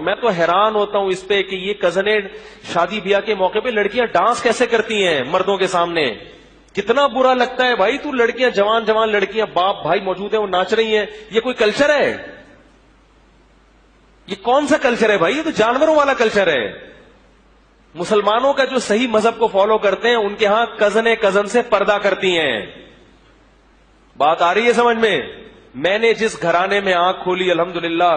میں تو حیران ہوتا ہوں اس پہ کہ یہ کزنیں شادی بیاہ کے موقع پہ لڑکیاں ڈانس کیسے کرتی ہیں مردوں کے سامنے. کتنا برا لگتا ہے بھائی. تو لڑکیاں جوان جوان لڑکیاں باپ بھائی موجود ہیں وہ ناچ رہی ہیں. یہ کوئی کلچر ہے؟ یہ کون سا کلچر ہے بھائی؟ یہ تو جانوروں والا کلچر ہے. مسلمانوں کا جو صحیح مذہب کو فالو کرتے ہیں ان کے ہاں کزنیں کزن سے پردہ کرتی ہیں. بات آ رہی ہے سمجھ میں؟ میں نے جس گھرانے میں آنکھ کھولی الحمدللہ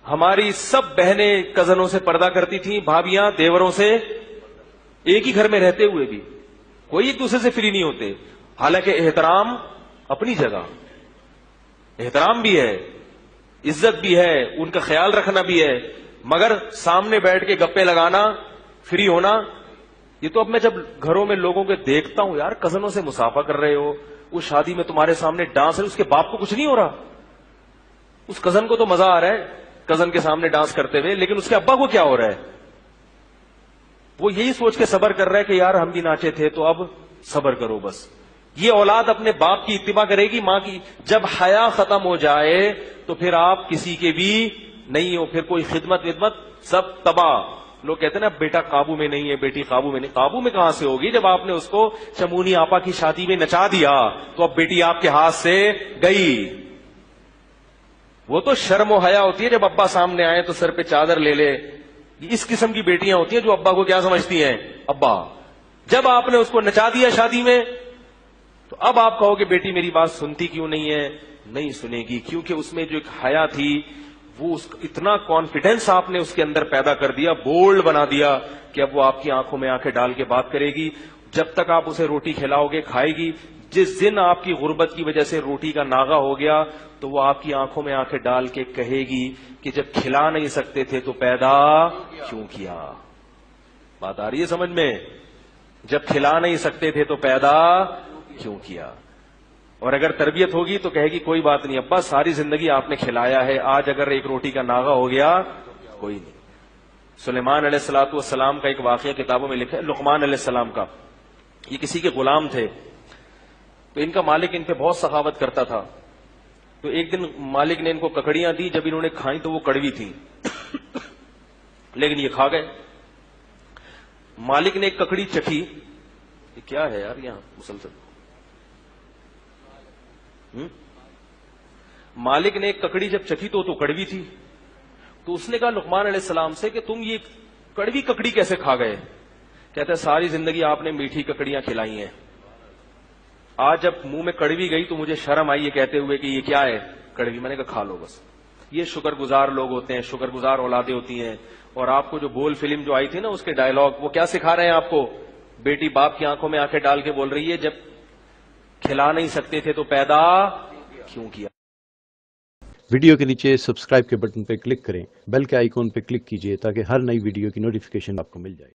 ہماری سب بہنیں کزنوں سے پردہ کرتی تھیں, بھابیاں دیوروں سے, ایک ہی گھر میں رہتے ہوئے بھی کوئی ایک دوسرے سے فری نہیں ہوتے. حالانکہ احترام اپنی جگہ, احترام بھی ہے, عزت بھی ہے, ان کا خیال رکھنا بھی ہے, مگر سامنے بیٹھ کے گپے لگانا, فری ہونا, یہ تو اب میں جب گھروں میں لوگوں کے دیکھتا ہوں یار کزنوں سے مسافہ کر رہے ہو, اس شادی میں تمہارے سامنے ڈانس ہے, اس کے باپ کو کچھ نہیں ہو رہا, اس کزن کو تو مزہ آ رہا ہے کزن کے سامنے ڈانس کرتے ہوئے, لیکن اس کے ابا کو کیا ہو رہا ہے؟ وہ یہی سوچ کے صبر کر رہا ہے کہ یار ہم بھی ناچے تھے تو اب صبر کرو بس. یہ اولاد اپنے باپ کی اتباع کرے گی, ماں کی. جب حیا ختم ہو جائے تو پھر آپ کسی کے بھی نہیں ہو, پھر کوئی خدمت ودمت سب تباہ. لوگ کہتے ہیں نا بیٹا قابو میں نہیں ہے, بیٹی قابو میں نہیں. قابو میں کہاں سے ہوگی جب آپ نے اس کو چمونی آپا کی شادی میں نچا دیا تو اب بیٹی آپ کے ہاتھ سے گئی. وہ تو شرم و حیا ہوتی ہے جب ابا سامنے آئے تو سر پہ چادر لے لے. اس قسم کی بیٹیاں ہوتی ہیں جو ابا کو کیا سمجھتی ہیں؟ ابا. جب آپ نے اس کو نچا دیا شادی میں تو اب آپ کہو کہ بیٹی میری بات سنتی کیوں نہیں ہے؟ نہیں سنے گی, کیونکہ اس میں جو ایک حیا تھی وہ اتنا کانفیڈینس آپ نے اس کے اندر پیدا کر دیا, بولڈ بنا دیا کہ اب وہ آپ کی آنکھوں میں آنکھیں ڈال کے بات کرے گی. جب تک آپ اسے روٹی کھلاؤ گے کھائے گی. جس دن آپ کی غربت کی وجہ سے روٹی کا ناغہ ہو گیا تو وہ آپ کی آنکھوں میں آنکھیں ڈال کے کہے گی کہ جب کھلا نہیں سکتے تھے تو پیدا کیوں کیا. بات آ رہی ہے سمجھ میں؟ جب کھلا نہیں سکتے تھے تو پیدا کیوں کیا. اور اگر تربیت ہوگی تو کہے گی کوئی بات نہیں ابا, ساری زندگی آپ نے کھلایا ہے, آج اگر ایک روٹی کا ناغہ ہو گیا کوئی نہیں. سلیمان علیہ الصلوۃ والسلام کا ایک واقعہ کتابوں میں لکھا ہے, لقمان علیہ السلام کا. یہ کسی کے غلام تھے تو ان کا مالک ان پہ بہت سخاوت کرتا تھا. تو ایک دن مالک نے ان کو ککڑیاں دی, جب انہوں نے کھائیں تو وہ کڑوی تھیں لیکن یہ کھا گئے. مالک نے ایک ککڑی چکھی, یہ کیا ہے یار یہاں مسلسل. مالک نے ایک ککڑی جب چکھی تو کڑوی تھی. تو اس نے کہا لقمان علیہ السلام سے کہ تم یہ کڑوی ککڑی کیسے کھا گئے؟ کہتا ہے ساری زندگی آپ نے میٹھی ککڑیاں کھلائی ہیں, آج جب منہ میں کڑوی گئی تو مجھے شرم آئی یہ کہتے ہوئے کہ یہ کیا ہے کڑوی. میں نے کہا کھا لو بس. یہ شکر گزار لوگ ہوتے ہیں, شکر گزار اولادیں ہوتی ہیں. اور آپ کو جو بول فلم جو آئی تھی نا اس کے ڈائلگ وہ کیا سکھا رہے ہیں آپ کو؟ بیٹی باپ کی آنکھوں میں آنکھیں ڈال کے بول رہی ہے جب کھلا نہیں سکتے تھے تو پیدا کیوں کیا. ویڈیو کے نیچے سبسکرائب کے بٹن پہ کلک کریں, بیل کے آئیکن پہ کلک کیجئے تاکہ ہر نئی ویڈیو کی نوٹیفیکیشن آپ کو مل جائے.